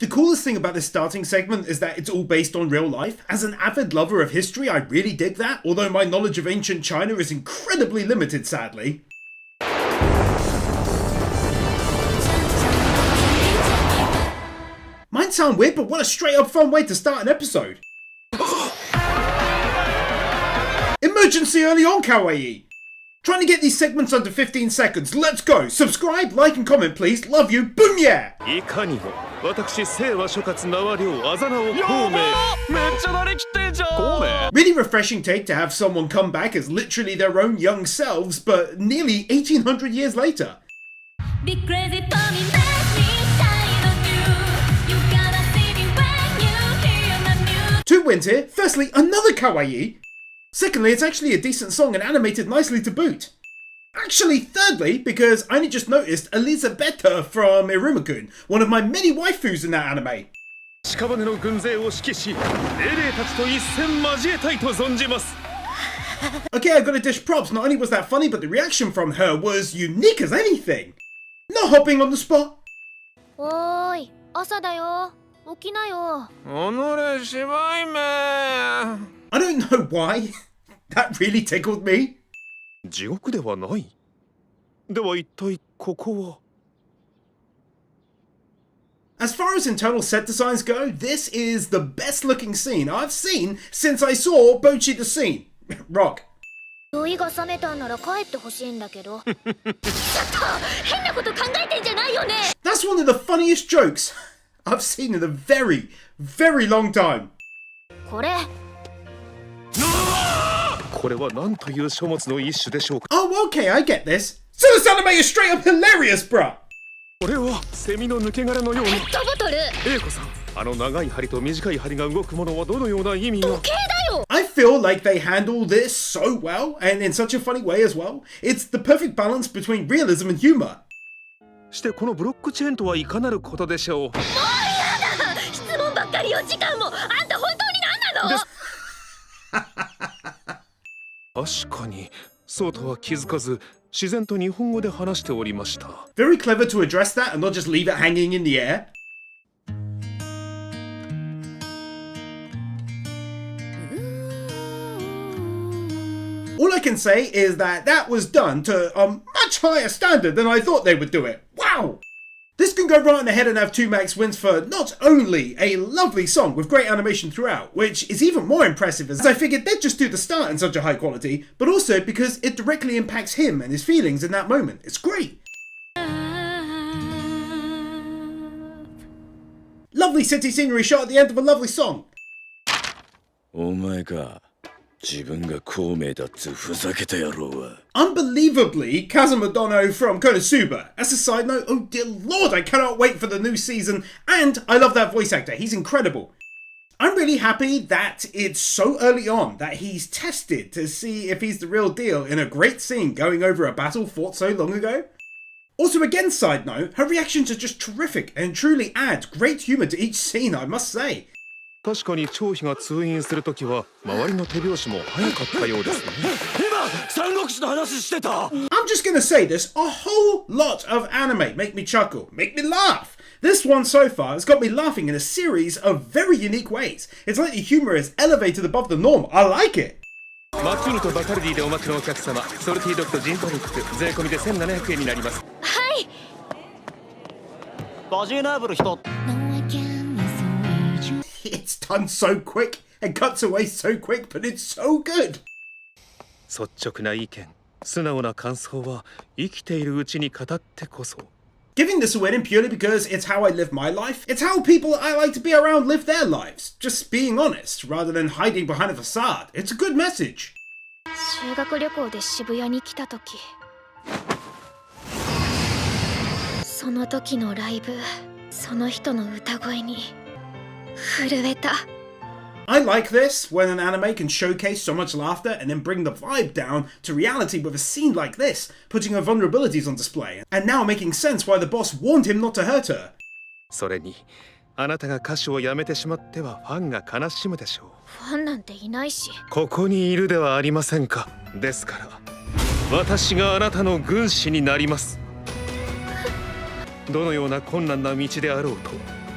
The coolest thing about this starting segment is that it's all based on real life. As an avid lover of history, I really dig that, although my knowledge of ancient China is incredibly limited, sadly. Might sound weird, but what a straight up fun way to start an episode. Emergency early on, kawaii! Trying to get these segments under 15 seconds, let's go! Subscribe, like and comment please, love you, boom yeah! Really refreshing take to have someone come back as literally their own young selves, but nearly 1800 years later. Two wins here. Firstly, another kawaii. Secondly, it's actually a decent song and animated nicely to boot. Actually, thirdly, because I only just noticed Elisabetta from Iruma-kun, one of my many waifus in that anime. Okay, I gotta dish props. Not only was that funny, but the reaction from her was unique as anything. No hopping on the spot. Oi, 朝だよ。起きなよ。I don't know why. That really tickled me. As far as internal set designs go, this is the best looking scene I've seen since I saw Bocchi the Scene. Rock. That's one of the funniest jokes I've seen in a very, very long time. Oh, okay, I get this. So this anime is straight up hilarious, bruh. I feel like they handle this so well, and in such a funny way as well. It's the perfect balance between realism and humor. Very clever to address that and not just leave it hanging in the air. All I can say is that that was done to a much higher standard than I thought they would do it. Wow! This can go right ahead and have 2 max wins for not only a lovely song with great animation throughout, which is even more impressive as I figured they'd just do the start in such a high quality, but also because it directly impacts him and his feelings in that moment. It's great. Lovely city scenery shot at the end of a lovely song. Oh my god. Unbelievably, Kazuma Dono from Konosuba. As a side note, oh dear lord, I cannot wait for the new season, and I love that voice actor, he's incredible. I'm really happy that it's so early on that he's tested to see if he's the real deal in a great scene going over a battle fought so long ago. Also again, side note, her reactions are just terrific and truly add great humour to each scene, I must say. I'm just gonna say this, a whole lot of anime make me chuckle, make me laugh. This one so far has got me laughing in a series of very unique ways. It's like the humour is elevated above the norm. I like it. It's done so quick and cuts away so quick, but it's so good. Giving this a win purely because it's how I live my life. It's how people I like to be around live their lives. Just being honest rather than hiding behind a facade. It's a good message. I like this, when an anime can showcase so much laughter and then bring the vibe down to reality with a scene like this, putting her vulnerabilities on display, and now making sense why the boss warned him not to hurt her.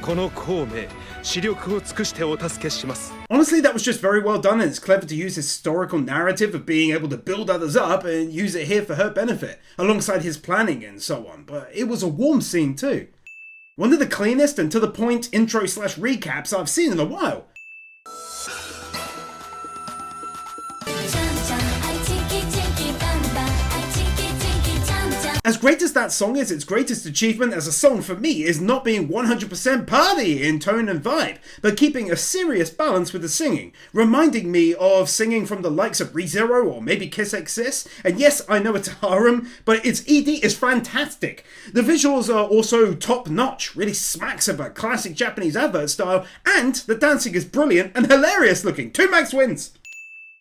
この孔明視力を尽くしてお助けします Honestly, that was just very well done, and it's clever to use his historical narrative of being able to build others up and use it here for her benefit, alongside his planning and so on, but it was a warm scene too. One of the cleanest and to the point intro/recaps I've seen in a while. As great as that song is, its greatest achievement as a song for me is not being 100% party in tone and vibe, but keeping a serious balance with the singing, reminding me of singing from the likes of ReZero or maybe Kiss X. And yes, I know it's a harem, but its ED is fantastic. The visuals are also top notch, really smacks of a classic Japanese advert style, and the dancing is brilliant and hilarious looking. 2 max wins!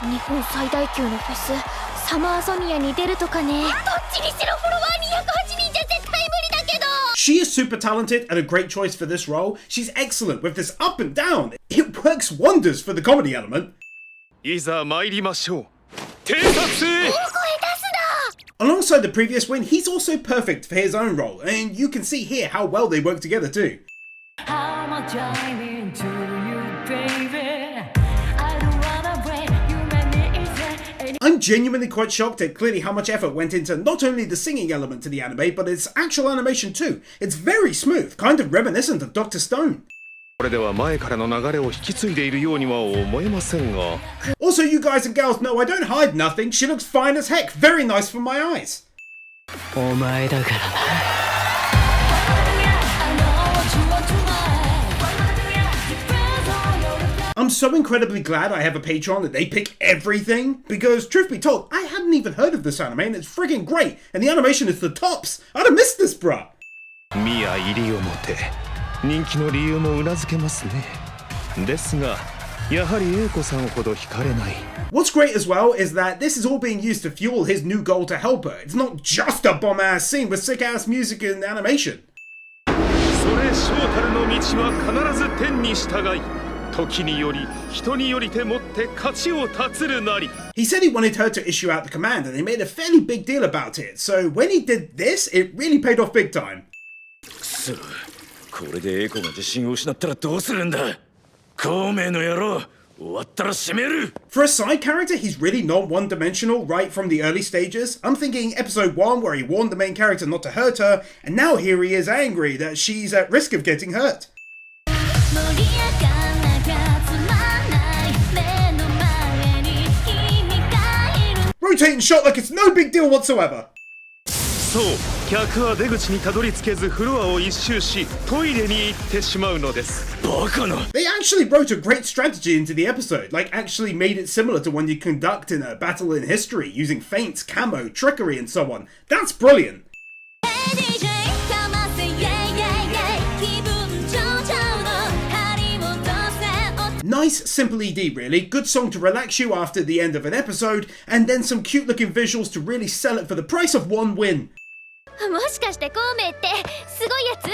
日本最大級のフェスサマーソニアに出るとかね。どっちにしろフォロワー208人じゃ絶対無理だけど。 She is super talented and a great choice for this role. She's excellent with this up and down. It works wonders for the comedy element. いざ参りましょう偵察へ Alongside the previous win, he's also perfect for his own role, and you can see here how well they work together too. How much I'm into you, baby. I don't wanna break you, make me easy. I'm genuinely quite shocked at clearly how much effort went into not only the singing element to the anime, but its actual animation too. It's very smooth, kind of reminiscent of Dr. Stone. これでは前からの流れを引き継いでいるようには思えませんが Also, you guys and gals know I don't hide nothing. She looks fine as heck. Very nice for my eyes. お前だからな I'm so incredibly glad I have a Patreon that they pick everything, because truth be told, I hadn't even heard of this anime and it's friggin' great, and the animation is the tops. I'd have missed this, bruh. 宮入り表人気の理由もうなずけますねですがやはり英子さんほど惹かれない What's great as well is that this is all being used to fuel his new goal to help her. It's not just a bomb-ass scene with sick-ass music and animation. それ将たるの道は必ず天に従い時により人によりてもって勝ちを達るなり He said he wanted her to issue out the command, and they made a fairly big deal about it. So when he did this, it really paid off big time. くそこれでエイコが自信を失ったらどうするんだ孔明の野郎終わったら締める For a side character, he's really not one-dimensional right from the early stages. I'm thinking episode 1 where he warned the main character not to hurt her, and now here he is angry that she's at risk of getting hurt. Rotating shot like it's no big deal whatsoever. そう客は出口にたどり着けずフロアを一周しトイレに行ってしまうのですバカな They actually wrote a great strategy into the episode, like actually made it similar to one you conduct in a battle in history, using feints, camo, trickery and so on. That's brilliant. Nice, simple ED really, good song to relax you after the end of an episode, and then some cute looking visuals to really sell it for the price of one win. もしかして孔明ってすごいやつ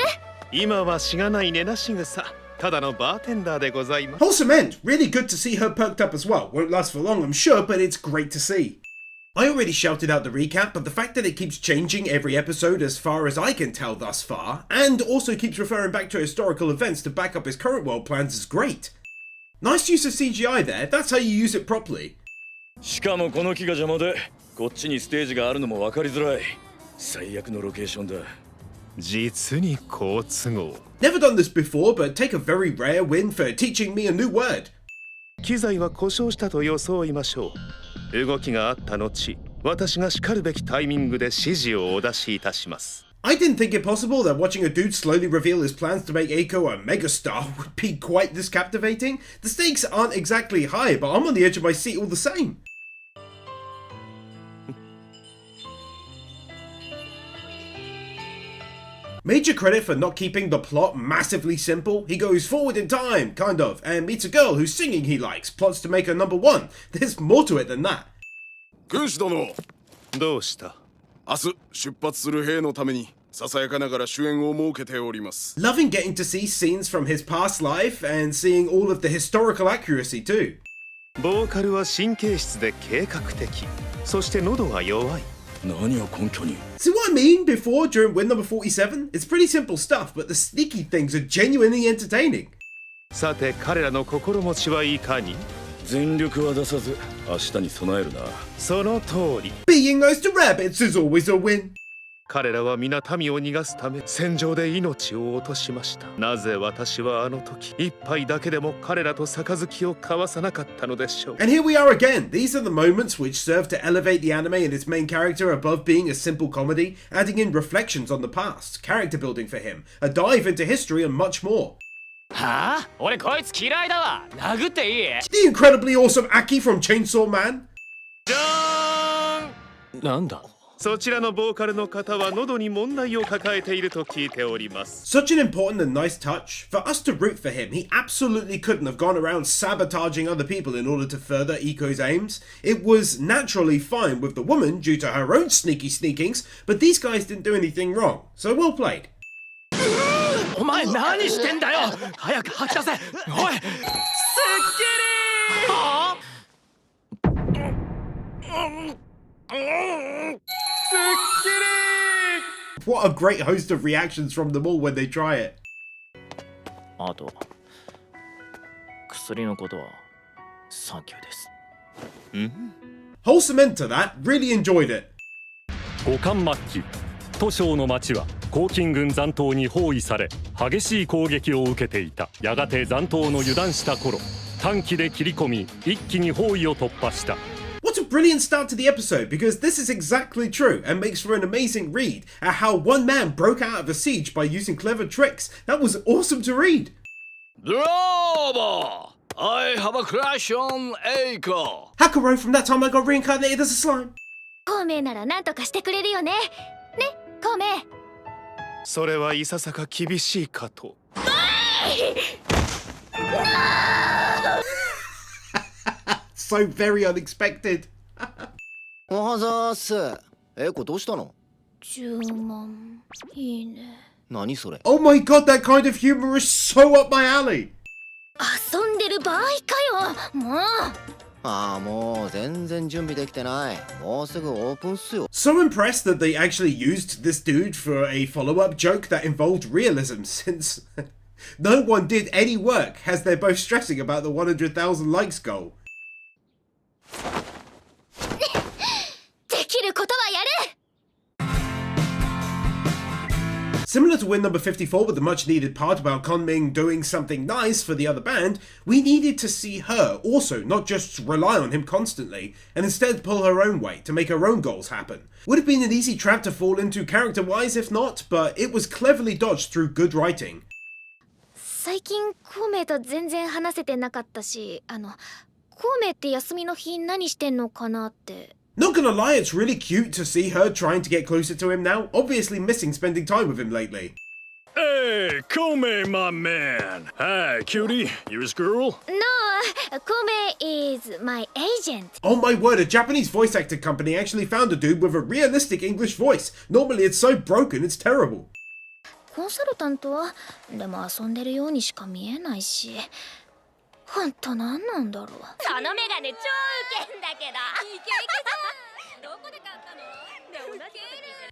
今はしがない根なし草ただのバーテンダーでございます Wholesome end, really good to see her perked up as well. Won't last for long I'm sure, but it's great to see. I already shouted out the recap, but the fact that it keeps changing every episode as far as I can tell thus far, and also keeps referring back to historical events to back up his current world plans is great. Nice use of CGI there, that's how you use it properly. しかもこの木が邪魔でこっちにステージがあるのも分かりづらい最悪のロケーションだ実に好都合 Never done this before, but take a very rare win for teaching me a new word. 機材は故障したと装いましょう動きがあった後私がしかるべきタイミングで指示をお出しいたします I didn't think it possible that watching a dude slowly reveal his plans to make Eiko a megastar would be quite this captivating. The stakes aren't exactly high, but I'm on the edge of my seat all the same. Major credit for not keeping the plot massively simple. He goes forward in time, kind of, and meets a girl whose singing he likes, plots to make her number one. There's more to it than that. 軍師殿どうした明日出発する兵のためにささやかながら主演を設けております Loving getting to see scenes from his past life and seeing all of the historical accuracy too. ボーカルは神経質で計画的そして喉が弱い何を根拠に See what I mean before during win number 47? It's pretty simple stuff, but the sneaky things are genuinely entertaining. さて彼らの心持ちはいかに？全力は出さず明日に備えるな。その通り。 Being nice to rabbits is always a win. 彼らは皆民を逃がすため戦場で命を落としました。なぜ私はあの時一杯だけでも彼らと杯を交わさなかったのでしょう。 And here we are again. These are the moments which serve to elevate the anime and its main character above being a simple comedy, adding in reflections on the past, character building for him, a dive into history and much more. はあ俺こいつ嫌いだわ殴っていい The incredibly awesome Aki from Chainsaw Man. じゃーん。なんだそちらのボーカルの方は喉に問題を抱えていると聞いております。 Such an important and nice touch. For us to root for him, he absolutely couldn't have gone around sabotaging other people in order to further Iko's aims. It was naturally fine with the woman due to her own sneaky sneakings, but these guys didn't do anything wrong, so well played. お前何してんだよ早く吐き出せおいすっきりはあすっきり What a great host of reactions from them all when they try it. あと薬のことはサンキューです Wholesome end to that, really enjoyed it. 五冠末期都省の町は黄巾軍残党に包囲され激しい攻撃を受けていた。やがて残党の油断した頃短期で切り込み一気に包囲を突破した。 What a brilliant start to the episode, because this is exactly true and makes for an amazing read at how one man broke out of a siege by using clever tricks. That was awesome to read. Bravo! I have a crush on Eiko. Hakuro from That Time I Got Reincarnated as a Slime. 孔明なら何とかしてくれるよね。ね、孔明。それはいささか厳しいかと。So very unexpected. おはざーす。どうしたの？10万いいね。何それ？ Oh my god, that kind of humor is so up my alley. 遊んでる場合かよ。もう。ああ、もう全然準備できてない。もうすぐオープンっすよ。 So impressed that they actually used this dude for a follow-up joke that involved realism, since no one did any work as they're both stressing about the 100,000 likes goal. できることはやる。 Similar to win number 54 with the much needed part about Kongming doing something nice for the other band, we needed to see her also not just rely on him constantly, and instead pull her own weight to make her own goals happen. Would have been an easy trap to fall into character-wise if not, but it was cleverly dodged through good writing. 最近孔明と全然話せてなかったし、孔明って休みの日何してんのかなって。 Not gonna lie, it's really cute to see her trying to get closer to him now, obviously missing spending time with him lately. Hey, Koumei, my man. Hi, cutie. You his girl? No, 孔明 is my agent. Oh my word, a Japanese voice actor company actually found a dude with a realistic English voice. Normally it's so broken, it's terrible. コンサルタントはでも遊んでるようにしか見えないし。ほんと何なんだろう。そのメガネ超ウケんだけど。イケイケじゃん。どこで買ったの？で同じ。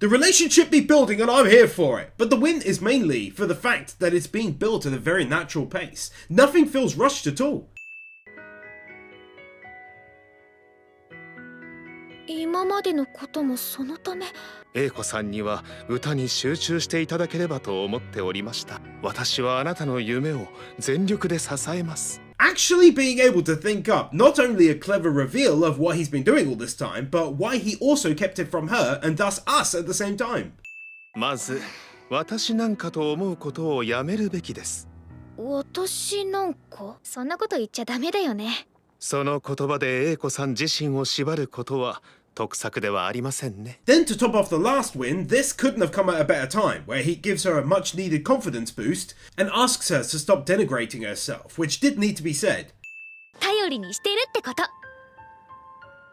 The relationship be building and I'm here for it, but the win is mainly for the fact that it's being built at a very natural pace. Nothing feels rushed at all. 今までのこともそのため。英子さんには歌に集中していただければと思っておりました。私はあなたの夢を全力で支えます。 Actually being able to think up not only a clever reveal of what he's been doing all this time, but why he also kept it from her and thus us at the same time. まず私なんかと思うことをやめるべきです。私なんかそんなこと言っちゃダメだよね。その言葉で英子さん自身を縛ることは得策ではありませんね。 Then to top off the last win, this couldn't have come at a better time, where he gives her a much needed confidence boost and asks her to stop denigrating herself, which did need to be said. 頼りにしてるってこと。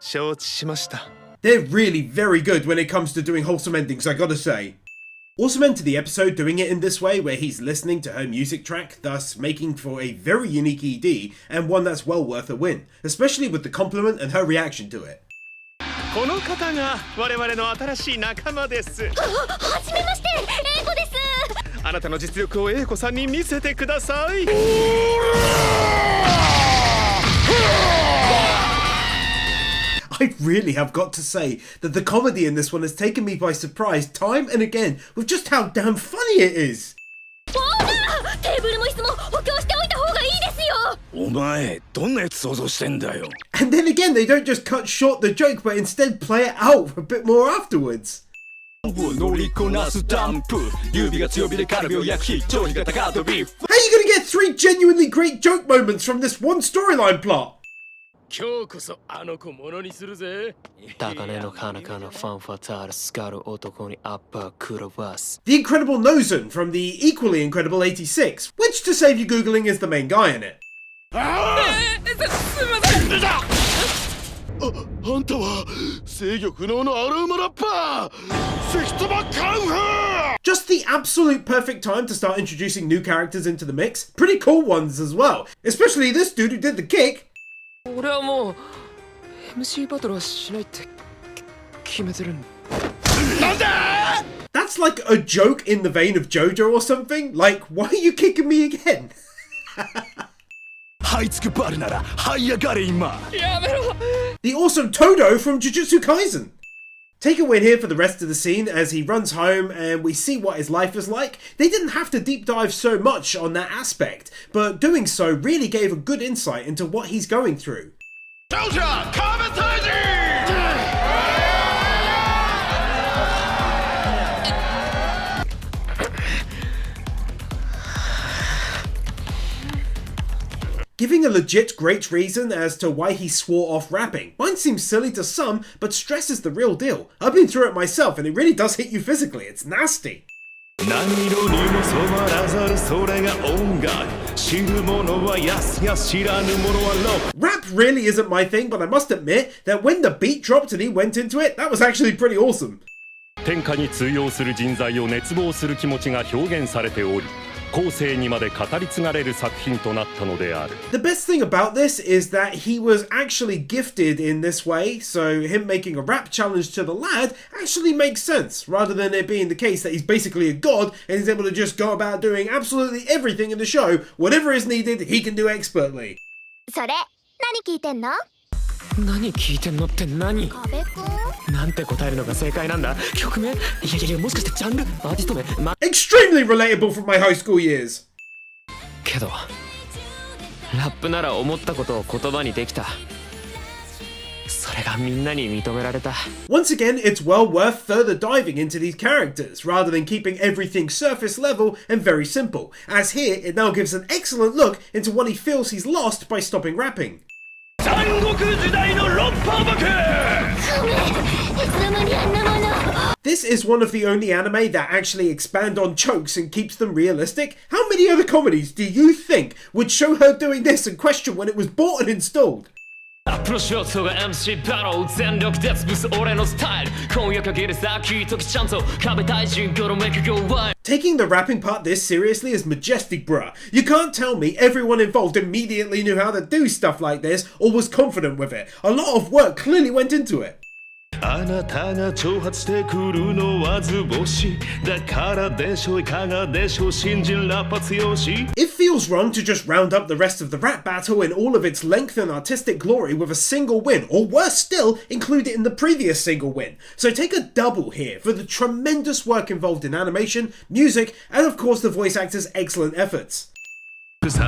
承知しました。 They're really very good when it comes to doing wholesome endings, I gotta say. Awesome end to the episode doing it in this way, where he's listening to her music track, thus making for a very unique ED and one that's well worth a win, especially with the compliment and her reaction to it. この方が我々の新しい仲間です。はじめまして、英子です。あなたの実力を英子さんに見せてください。I really have got to say that the comedy in this one has taken me by surprise time and again with just how damn funny it is. テーブルも椅子も補強しておいた方がいいですよ。お前どんなやつ想像してんだよ。 And then again, they don't just cut short the joke, but instead play it out a bit more afterwards. 乗りこなすダンプ指が強火でカルビを焼き非常に高飛び How are you gonna get 3 genuinely great joke moments from this one storyline plot? 今日こそあの子ものにするぜ。高根の彼方のファンファタールスカる男にアッパークロバス The Incredible Nozun from the equally incredible 86, which to save you googling is the main guy in it. あんたは制御不能のアルマラッパー関戸場カンフー Just the absolute perfect time to start introducing new characters into the mix. Pretty cool ones as well, especially this dude who did the kick. 俺はもう MC バトルはしないって決めてるんなんだ That's like a joke in the vein of JoJo or something. Like, why are you kicking me again? 這いつくばるなら這い上がれ今やめろ The awesome Todo from Jujutsu Kaisen. Take a win here for the rest of the scene as he runs home and we see what his life is like. They didn't have to deep dive so much on that aspect, but doing so really gave a good insight into what he's going through. Soldier, Kametai! Giving a legit great reason as to why he swore off rapping. Mine seems silly to some, but stress is the real deal. I've been through it myself and it really does hit you physically, it's nasty. Rap really isn't my thing, but I must admit that when the beat dropped and he went into it, that was actually pretty awesome. 天下に通用する人材を熱望する気持ちが表現されており、後世にまで語り継がれる作品となったのである。The best thing about this is that he was actually gifted in this way, so him making a rap challenge to the lad actually makes sense, rather than it being the case that he's basically a god and he's able to just go about doing absolutely everything in the show. Whatever is needed, he can do expertly. それ、何聞いてんの？何聞いてんのって何壁くん？なんて答えるのが正解なんだ曲名いやもしかしてジャンルアーティスト名Extremely relatable from my high school years. けどラップなら思ったことを言葉にできたそれがみんなに認められた Once again, it's well worth further diving into these characters, rather than keeping everything surface level and very simple, as here it now gives an excellent look into what he feels he's lost by stopping rapping. This is one of the only anime that actually expand on chokes and keeps them realistic. How many other comedies do you think would show her doing this and question when it was bought and installed? Taking the rapping part this seriously is majestic, bruh. You can't tell me everyone involved immediately knew how to do stuff like this or was confident with it. A lot of work clearly went into it. It feels wrong to just round up the rest of the rap battle in all of its length and artistic glory with a single win, or worse still, include it in the previous single win. So take a double here for the tremendous work involved in animation, music, and of course the voice actors' excellent efforts. So they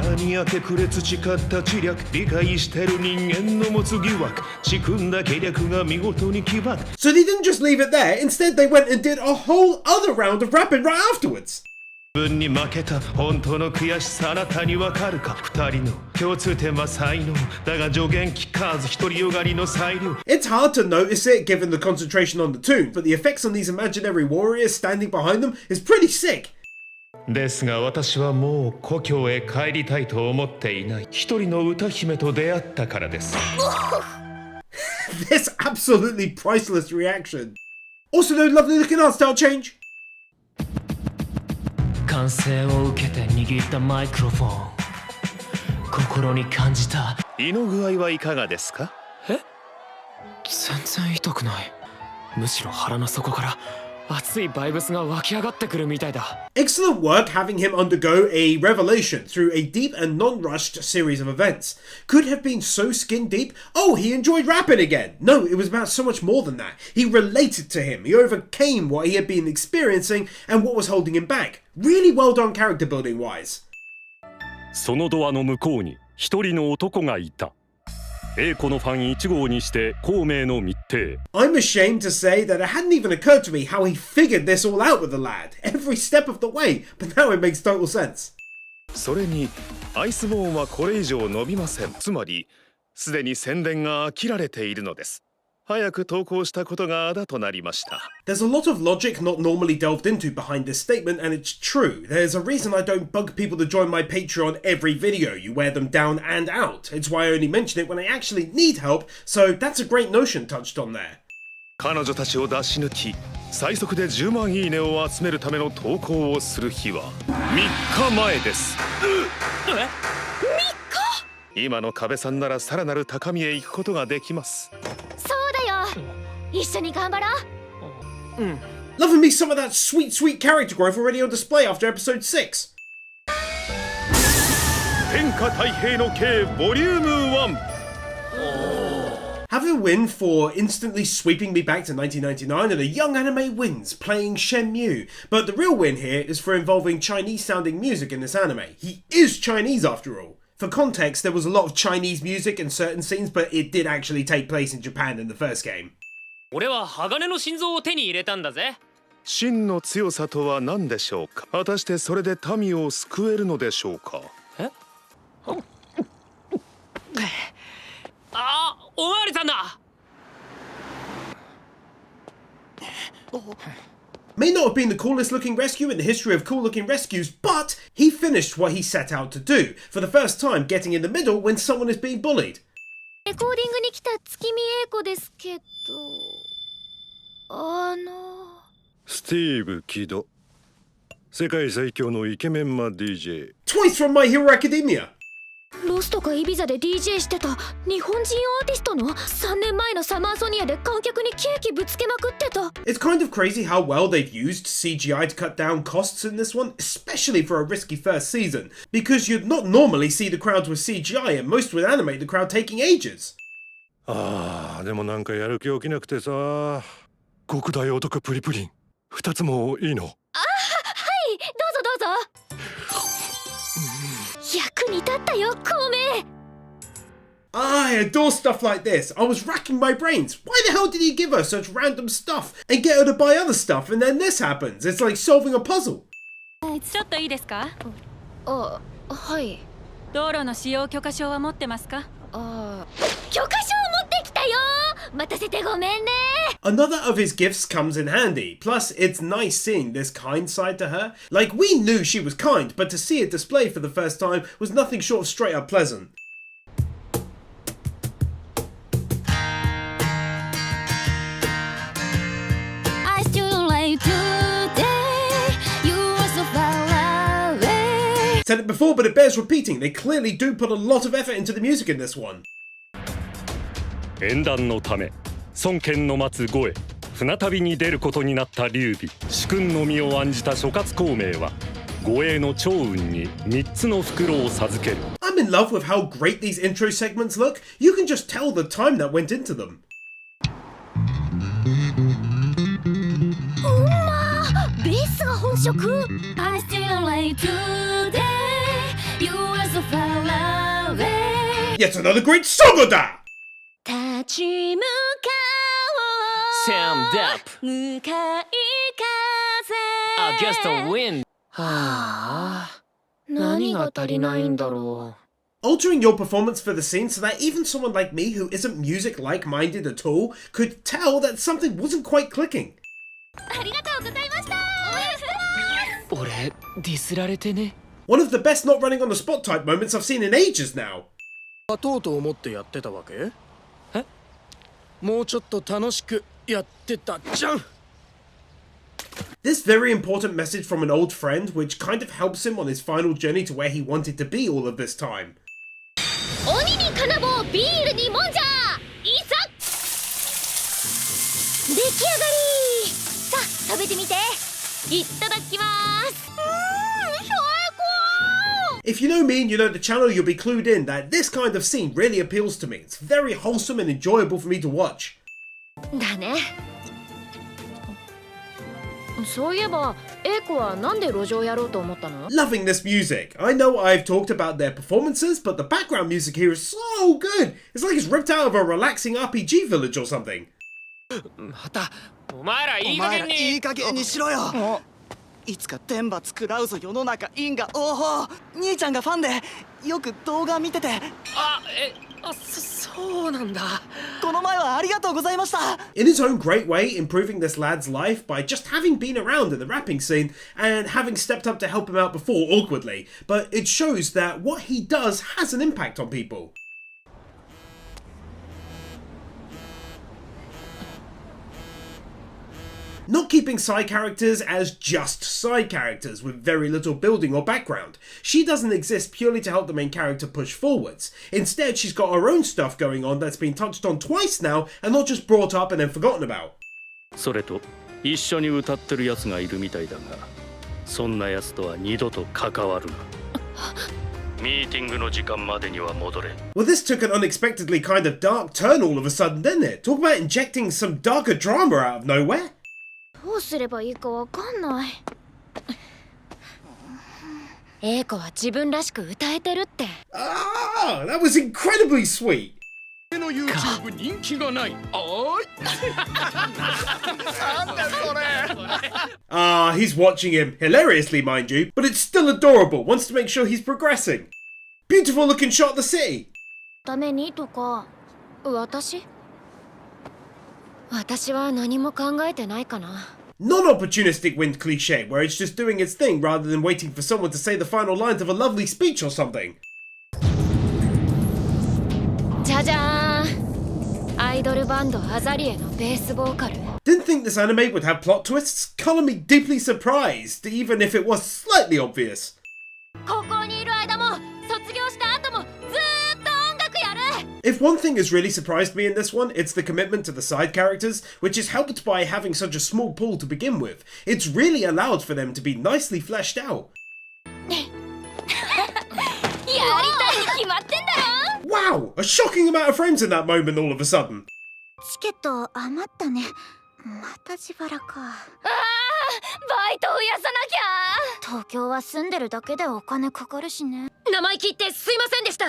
didn't just leave it there, instead they went and did a whole other round of rapping right afterwards. It's hard to notice it given the concentration on the tune, but the effects on these imaginary warriors standing behind them is pretty sick. ですが私はもう故郷へ帰りたいと思っていない。一人の歌姫と出会ったからです。This absolutely priceless reaction. Also, no lovely looking art style change. 歓声を受けて握ったマイクロフォン。心に感じた。胃の具合はいかがですか？全全然痛くない。むしろ腹の底から熱いバイブスが湧き上がってくるみたいだ。 Excellent work having him undergo a revelation through a deep and non-rushed series of events. Could have been so skin deep. Oh, he enjoyed rapping again. No, it was about so much more than that. He related to him. He overcame what he had been experiencing and what was holding him back. Really well done character building wise. そのドアの向こうに一人の男がいた。A子のファン1号にして孔明の密偵。 I'm ashamed to say that it hadn't even occurred to me how he figured this all out with the lad, every step of the way, but now it makes total sense. それにアイスボーンはこれ以上伸びません。つまりすでに宣伝が飽きられているのです。早く投稿したことがあだとなりました。 There's a lot of logic not normally delved into behind this statement, and it's true. There's a reason I don't bug people to join my Patreon every video. You wear them down and out. It's why I only mention it when I actually need help, so that's a great notion touched on there. 彼女たちを出し抜き最速で10万いいねを集めるための投稿をする日は3日前です。今の壁さんならさらなる高みへ行くことができます。そうだよ、一緒に頑張ろう。Loving me some of that sweet, sweet character growth already on display after episode 6. 天下太平の計ボリューム1。 Have a win for instantly sweeping me back to 1999 and a young anime wins playing Shenmue. But the real win here is for involving Chinese sounding music in this anime. He is Chinese after all. For context, there was a lot of Chinese music in certain scenes, but it did actually take place in Japan in the first game. 俺は鋼の心臓を手に入れたんだぜ。真の強さとは何でしょうか。果たしてそれで民を救えるのでしょうか。あ、おまわりさんだ。May not have been the coolest looking rescue in the history of cool looking rescues, but he finished what he set out to do, for the first time getting in the middle when someone is being bullied. レコーディングに来た月見英子ですけど、スティーブ・キド、世界最強のイケメンマ DJ。 Twice from My Hero Academia! ロスとかイビザで DJ してた日本人アーティストの3年前のサマーソニアで観客にケーキぶつけまくってた。 It's kind of crazy how well they've used CGI to cut down costs in this one, especially for a risky first season, because you'd not normally see the crowds with CGI and most would animate the crowd taking ages. でもなんかやる気起きなくてさ。極大お得プリプリン2つもいいの？はい、どうぞどうぞ。役に立ったよ、孔明。I adore stuff like this. I was racking my brains. Why the hell did he give her such random stuff and get her to buy other stuff and then this happens? It's like solving a puzzle. ちょっといいですか？あ、はい。道路の使用許可証は持ってますか？許可証持ってきたよ。待たせてごめんね。 Another of his gifts comes in handy. Plus, it's nice seeing this kind side to her. Like, we knew she was kind, but to see it displayed for the first time was nothing short of straight up pleasant. I still like today. You are so far away. Said it before, but it bears repeating. They clearly do put a lot of effort into the music in this one. 縁談のため孫権の待つ呉へ船旅に出ることになった劉備。主君の身を案じた諸葛孔明は護衛の趙雲に3つの袋を授ける。 I'm in love with how great these intro segments look. You can just tell the time that went into them. ベースが本色。I still like today. You are so far away. Yet another great song da! 立ち向かおう。 Sound up. 向かい風。 Against the wind. はあ、何が足りないんだろう。 Altering your performance for the scene so that even someone like me who isn't music like-minded at all could tell that something wasn't quite clicking. ありがとうございました。俺ディスられてね。 One of the best not running on the spot type moments I've seen in ages now. 勝とうと思ってやってたわけ？もうちょっと楽しくやってたじゃん。 This very important message from an old friend, which kind of helps him on his final journey to where he wanted to be all of this time. 鬼に金棒、ビールにもんじゃ。いざ。 I'm in love with how great these intro segments look. You can just tell the time that went into them. 鬼に金棒、ビールにもんじゃ。いざ。 I still like today. You are so far away. いや、国立ったよ、孔明。 I き上がり。さあ食べてみて。いただきます。最高。 If you know me and you know the channel, you'll be clued in that this kind of scene really appeals to me. It's very wholesome and enjoyable for me to watch. だね。そういえば、エイコはなんで路上やろうと思ったの？ Loving this music. I know I've talked about their performances, but the background music here is so good. It's like it's ripped out of a relaxing RPG village or something. またお前らいい加減に。いい加減にしろよ。いつか天罰食らうぞ世の中因果応報。兄ちゃんがファンでよく動画見てて。そうなんだ。この前はありがとうございました。 In his own great way, improving this lad's life by just having been around in the rapping scene and having stepped up to help him out before awkwardly. But it shows that what he does has an impact on people. Not keeping side characters as just side characters with very little building or background. She doesn't exist purely to help the main character push forwards. Instead, she's got her own stuff going on that's been touched on twice now and not just brought up and then forgotten about. それと一緒に歌ってるやつがいるみたいだが、そんなやつとは二度と関わるな。ミーティングの時間までには戻れ。 Well, this took an unexpectedly kind of dark turn all of a sudden, didn't it? Talk about injecting some darker drama out of nowhere. どうすればいいかわかんない。エイコは自分らしく歌えてるって。Ah, that was incredibly sweet. の YouTube 人気がない。おーい。なんだそれ。Ah, he's watching him, hilariously mind you, but it's still adorable, wants to make sure he's progressing. Beautiful looking shot of the city. ためにとか、私は何も考えてないかな。Non-opportunistic wind cliche, where it's just doing its thing rather than waiting for someone to say the final lines of a lovely speech or something. じゃじゃーん。アイドルバンドアザリエのベースボーカル。 Didn't think this anime would have plot twists. Color me deeply surprised, even if it was slightly obvious. ここにいる間も卒業した後もずーっと音楽やる。 If one thing has really surprised me in this one, it's the commitment to the side characters, which is helped by having such a small pool to begin with. It's really allowed for them to be nicely fleshed out. やりたいに決まってんだろ。 Wow! A shocking amount of frames in that moment all of a sudden. チケット余ったね。また自腹か。バイト増やさなきゃ。東京は住んでるだけでお金かかるしね。生意気言ってすいませんでした。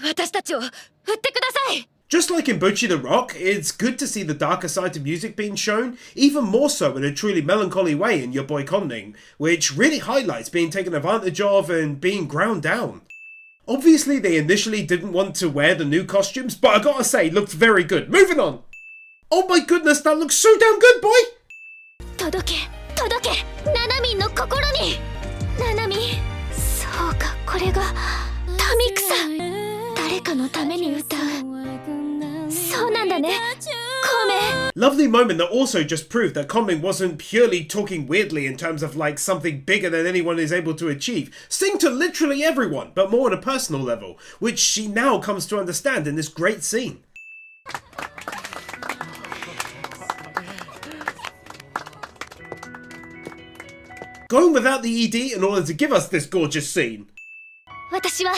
私たちを売ってください。 Just like in Bocchi the Rock, it's good to see the darker side of music being shown, even more so in a truly melancholy way in your boy Kongming, which really highlights being taken advantage of and being ground down. Obviously they initially didn't want to wear the new costumes, but I gotta say, looked very good. Moving on! Oh my goodness, that looks so damn good, boy! 届け、ナナミンの心に。ナナミン、そうか、これがタミクサ。誰かのために歌う。そうなんだね、コメ。 Lovely moment that also just proved that Kongming wasn't purely talking weirdly in terms of like something bigger than anyone is able to achieve. Sing to literally everyone, but more on a personal level, which she now comes to understand in this great scene. Going without the ED in order to give us this gorgeous scene. 私は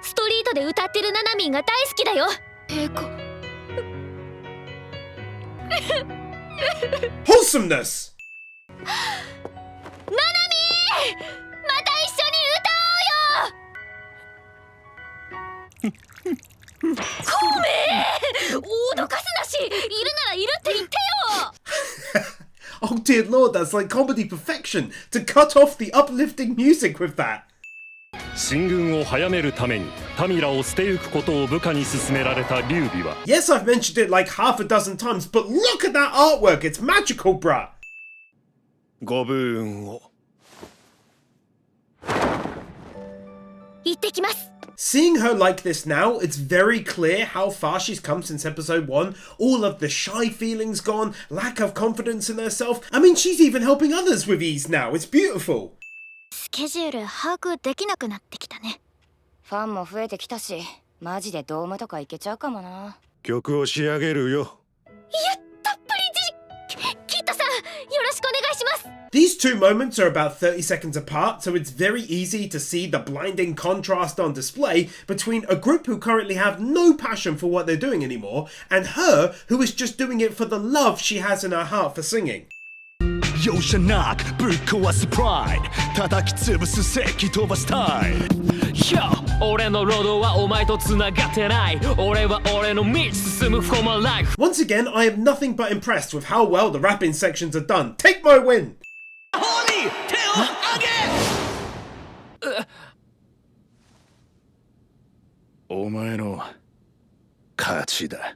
ストリートで歌ってるナナミンが大好きだよ。エイコ。Wholesomeness! ナナミン、また一緒に歌おうよ。コメ、脅かすなし、いるならいるって言ってよ。Oh dear lord, that's like comedy perfection, to cut off the uplifting music with that. 進軍を早めるためにタミラを捨てゆくことを部下に勧められた劉備は Yes, I've mentioned it like half a dozen times, but look at that artwork, it's magical, bruh! ご武運を。行ってきます。 Seeing her like this now, it's very clear how far she's come since episode 1. All of the shy feelings gone, lack of confidence in herself. I mean, she's even helping others with ease now. It's beautiful. スケジュール把握できなくなってきたね。ファンも増えてきたし、マジでドームとか行けちゃうかもな。曲を仕上げるよ。やったプリジ These two moments are about 30 seconds apart, so it's very easy to see the blinding contrast on display between a group who currently have no passion for what they're doing anymore, and her who is just doing it for the love she has in her heart for singing. 容赦なくぶっ壊すプライド叩き潰す石器飛ばすタイル Yo 俺のロードはお前と繋がってない俺は俺の道進む for my life Once again, I am nothing but impressed with how well the rapping sections are done. Take my win! ホーミー手を上げお前の勝ちだ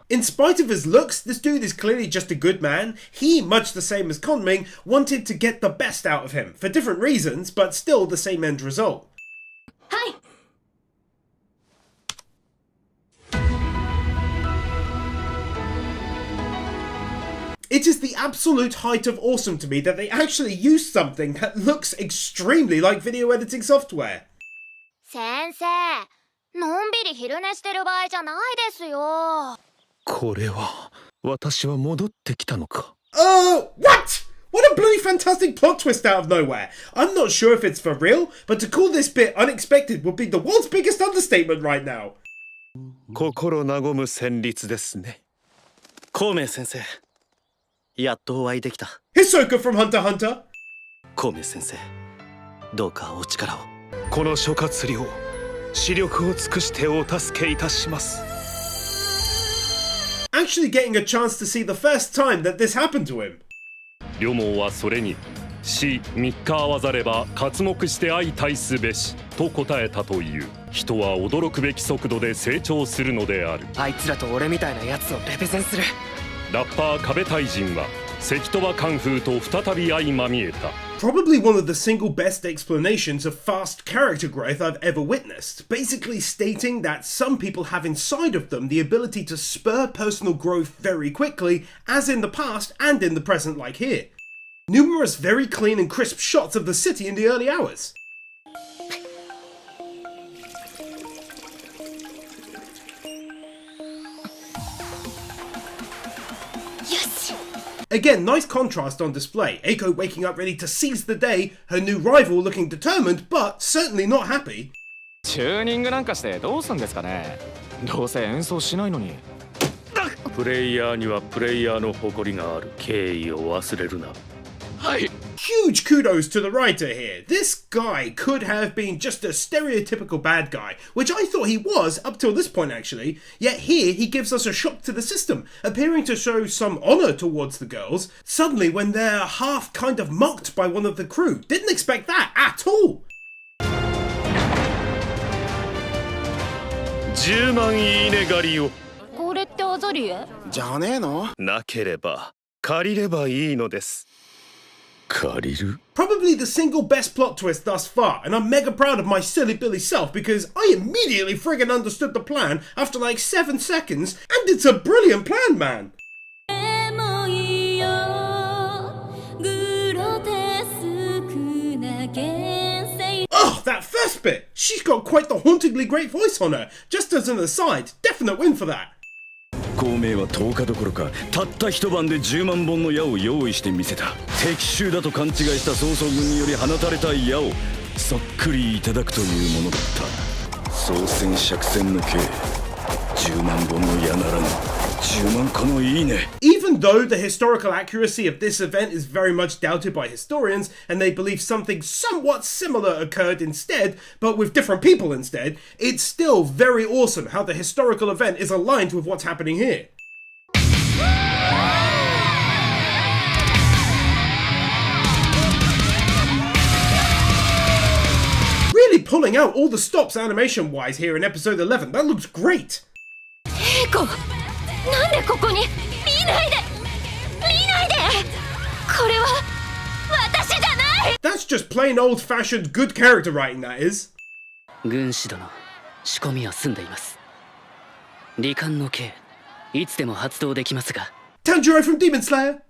In spite of his looks, this dude is clearly just a good man. He, much the same as Kongming, wanted to get the best out of him, for different reasons, but still the same end result. Hi. It is the absolute height of awesome to me that they actually used something that looks extremely like video editing software. 先生、のんびり昼寝してる場合じゃないですよ。これは私は戻ってきたのか What? What a bloody fantastic plot twist out of nowhere. I'm not sure if it's for real, but to call this bit unexpected would be the world's biggest understatement right now. 心和む旋律ですね孔明先生やっとお会いできた Hisoka from Hunter x Hunter. 孔明先生どうかお力をこの諸葛亮視力を尽くしてお助けいたします Actually getting a chance to see the first time that this happened to him. 両毛はそれに死三日合わざれば刮目して相対すべしと答えたという人は驚くべき速度で成長するのであるあいつらと俺みたいなやつをレペゼンするラッパー壁大臣は関飛ばカンフーと再び相まみえた Probably one of the single best explanations of fast character growth I've ever witnessed, basically stating that some people have inside of them the ability to spur personal growth very quickly, as in the past and in the present like here. Numerous very clean and crisp shots of the city in the early hours. Again, nice contrast on display. Eiko waking up ready to seize the day, her new rival looking determined, but certainly not happy. チューニングなんかしてどうすんですかねどうせ演奏しないのにプレイヤーにはプレイヤーの誇りがある敬意を忘れるなはい Huge kudos to the writer here. This guy could have been just a stereotypical bad guy, which I thought he was up till this point actually, yet here he gives us a shock to the system, appearing to show some honour towards the girls, suddenly when they're half kind of mocked by one of the crew. Didn't expect that at all. 10万いいね狩りをこれってアザリエ？じゃねえのなければ借りればいいのです借りる Probably the single best plot twist thus far, and I'm mega proud of my silly Billy self because I immediately friggin' understood the plan after like 7 seconds, and it's a brilliant plan, man! Oh, that first bit! She's got quite the hauntingly great voice on her. Just as an aside, definite win for that. 孔明は10日どころかたった一晩で10万本の矢を用意してみせた敵襲だと勘違いした曹操軍により放たれた矢をそっくりいただくというものだった操船釈船の計10万本の矢ならぬ10万個のいいね Even though the historical accuracy of this event is very much doubted by historians and they believe something somewhat similar occurred instead, but with different people instead, it's still very awesome how the historical event is aligned with what's happening here. Really pulling out all the stops animation-wise here in episode 11, that looks great! エイコなんでここに見ないで見ないでこれは私じゃない That's just plain old-fashioned good character writing, that is. 軍師殿仕込みは済んでいます罹患の刑いつでも発動できますが Tanjiro from Demon Slayer!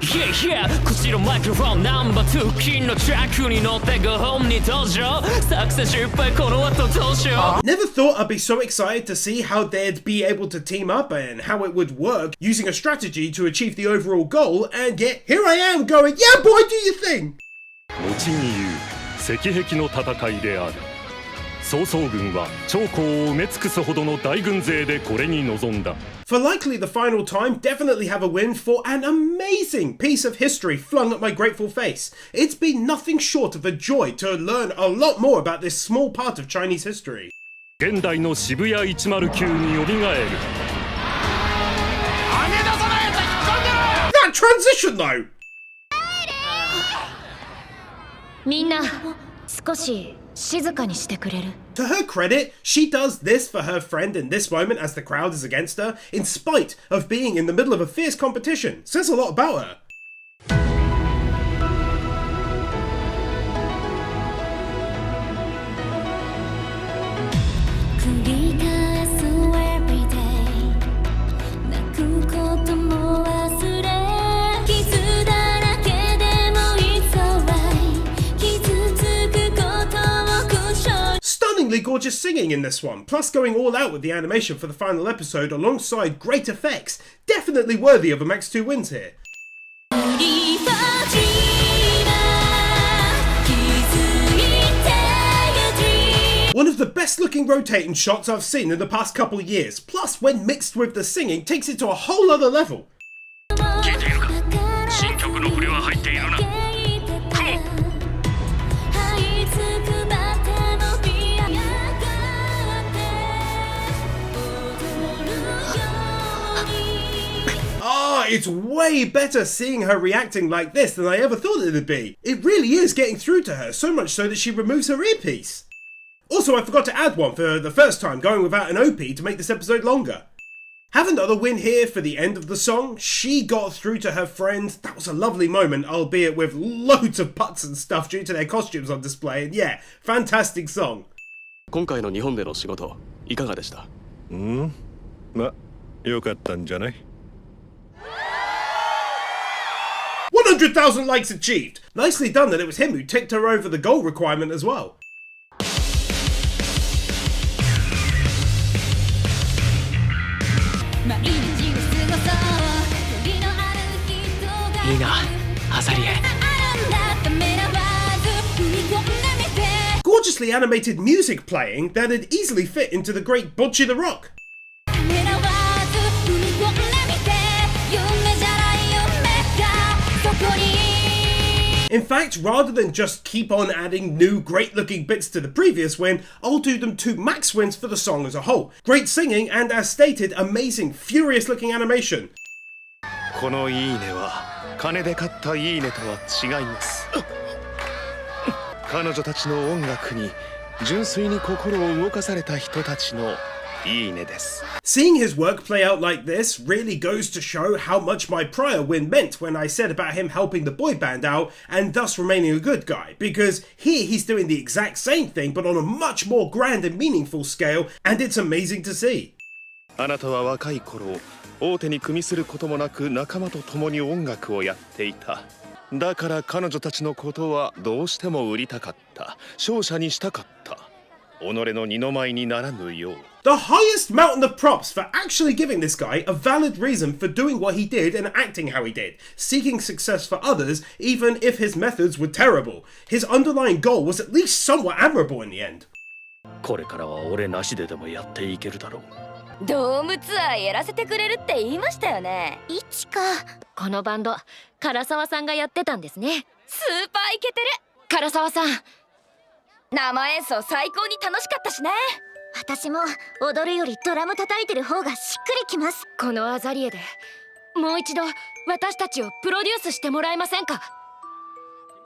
Yeah yeah 口のマイクロフォンナンバー2金のトラックに乗って5本に登場作戦失敗この後どうしよう Never thought I'd be so excited to see how they'd be able to team up and how it would work using a strategy to achieve the overall goal, and yet here I am going, yeah boy, do your thing! 後に言う石壁の戦いである。曹操軍は長江を埋め尽くすほどの大軍勢でこれに臨んだ。For likely the final time, definitely have a win for an amazing piece of history flung at my grateful face. It's been nothing short of a joy to learn a lot more about this small part of Chinese history. 現代の渋谷109によみがえる。That transition though! みんな少し静かにしてくれる To her credit, she does this for her friend in this moment as the crowd is against her, in spite of being in the middle of a fierce competition. Says a lot about her. Stunningly gorgeous singing in this one, plus going all out with the animation for the final episode alongside great effects. Definitely worthy of a max 2 wins here. One of the best looking rotating shots I've seen in the past couple years, plus when mixed with the singing takes it to a whole other level. It's way better seeing her reacting like this than I ever thought it would be. It really is getting through to her, so much so that she removes her earpiece. Also, I forgot to add one for the first time, going without an OP to make this episode longer. Have another win here for the end of the song. She got through to her friend. That was a lovely moment, albeit with loads of putts and stuff due to their costumes on display. And yeah, fantastic song. 今回の日本での仕事いかがでした？ま、よかったんじゃない？ 100,000 likes achieved! Nicely done that it was him who ticked her over the goal requirement as well. Gorgeously animated music playing that had easily fit into the great Bocce the Rock. In fact, rather than just keep on adding new great-looking bits to the previous win, I'll do them 2 max wins for the song as a whole. Great singing and, as stated, amazing, furious-looking animation. このいいねは金で買ったいいねとは違います。彼女たちの音楽に純粋に心を動かされた人たちの Seeing his work play out like this really goes to show how much my prior win meant when I said about him helping the boy band out and thus remaining a good guy, because here he's doing the exact same thing but on a much more grand and meaningful scale, and it's amazing to see. あなたは若い頃大手に組みすることもなく仲間と共に音楽をやっていた。だから彼女たちのことはどうしても売りたかった。勝者にしたかった。己の二の舞にならぬよう。 The highest mountain of props for actually giving this guy a valid reason for doing what he did and acting how he did, seeking success for others even if his methods were terrible. His underlying goal was at least somewhat admirable in the end. これからは俺なしででもやっていけるだろう。ドームツアーやらせてくれるって言いましたよね。いちかこのバンド唐沢さんがやってたんですね。スーパーイケてる。唐沢さん生演奏最高に楽しかったしね。私も踊るよりドラム叩いてる方がしっくりきます。このアザリエでもう一度私たちをプロデュースしてもらえませんか。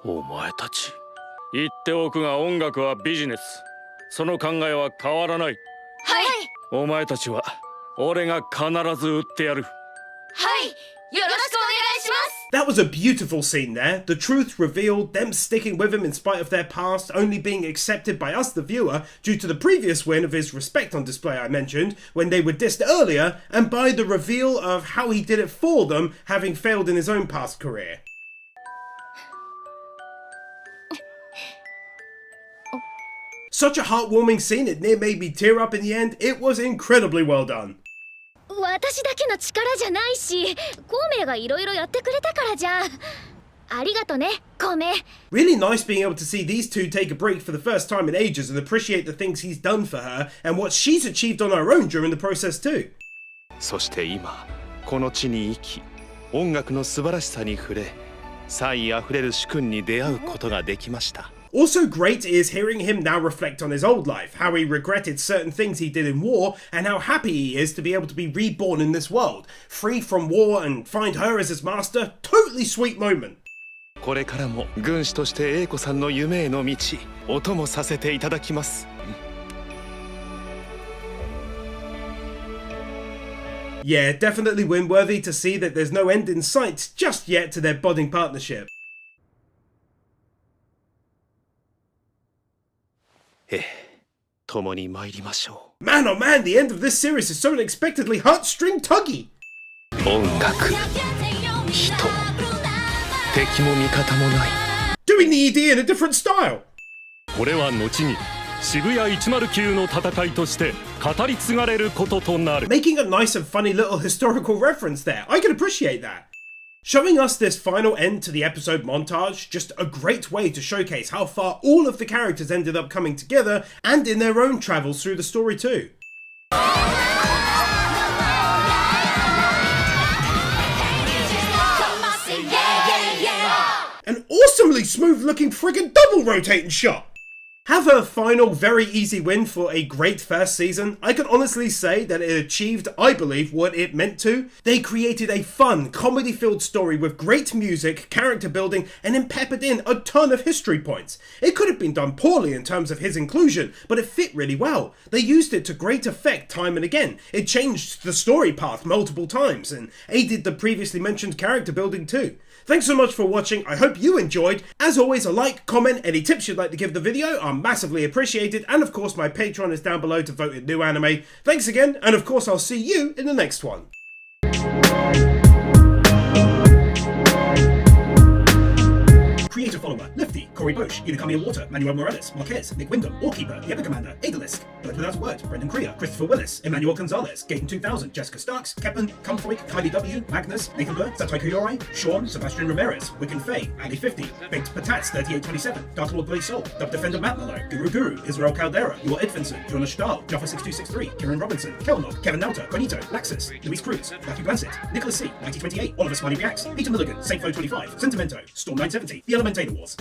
お前たち言っておくが音楽はビジネス。その考えは変わらない。はい。お前たちは俺が必ず売ってやる。はい、よろしくお願いします。That was a beautiful scene there, the truth revealed, them sticking with him in spite of their past, only being accepted by us the viewer due to the previous win of his respect on display I mentioned, when they were dissed earlier, and by the reveal of how he did it for them, having failed in his own past career. Such a heartwarming scene, it near made me tear up in the end. It was incredibly well done. 私だけの力じゃないし、孔明がいろいろやってくれたからじゃん。ありがとね、孔明。 Really nice being able to see these two take a break for the first time in ages and appreciate the things he's done for her and what she's achieved on her own during the process too. そして今この地に生き音楽の素晴らしさに触れ才あふれる主君に出会うことができました。 Also great is hearing him now reflect on his old life, how he regretted certain things he did in war, and how happy he is to be able to be reborn in this world, free from war and find her as his master. Totally sweet moment. これからも軍師として英子さんの夢への道お供させていただきます。Yeah, definitely win-worthy to see that there's no end in sight just yet to their budding partnership. 共に参りましょう。 Man, oh man, the end of this series is so unexpectedly heartstring tuggy. 音楽、人、敵も味方もない。 Doing the ED in a different style. これは後に渋谷109の戦いとして語り継がれることとなる。 Making a nice and funny little historical reference there. I can appreciate that. Showing us this final end to the episode montage, just a great way to showcase how far all of the characters ended up coming together and in their own travels through the story too. An awesomely smooth looking friggin' double rotating shot! Have a final, very easy win for a great first season. I can honestly say that it achieved, I believe, what it meant to. They created a fun, comedy-filled story with great music, character building, and then peppered in a ton of history points. It could have been done poorly in terms of his inclusion, but it fit really well. They used it to great effect time and again. It changed the story path multiple times, and aided the previously mentioned character building too. Thanks so much for watching, I hope you enjoyed. As always, a like, comment, any tips you'd like to give the video are massively appreciated, and of course my Patreon is down below to vote in new anime. Thanks again, and of course I'll see you in the next one. Creator follower, Lefty, Corey Bosch, Inakami Water, Manuel Morales, Marquez, Nick Wyndham, Warkeeper, The Epic Commander, Adelisk, Bird Without a Word, Brendan Creer, Christopher Willis, Emmanuel Gonzalez, Gaten 2000, Jessica Starks, Kepin, Comfroy, Kylie W, Magnus, Nathan Bird, Satai Kuyori, Sean, Sebastian Ramirez, Wiccan Faye, Ali 50, Baked Patats 3827, Dark Lord Blaze Soul, Dub Defender Matt Mallow, Guru, Israel Caldera, Yor Edvinson, Jonas Stahl, Jaffa 6263, Kieran Robinson, Kelnog, Kevin Nauta, Bonito, Laxus, Luis Cruz, Matthew Blansett, Nicholas C, 1928, Oliver Smiley Reacts, Peter Milligan, Saintfo 25, Sentimento, Storm 970, The Elementate Wars.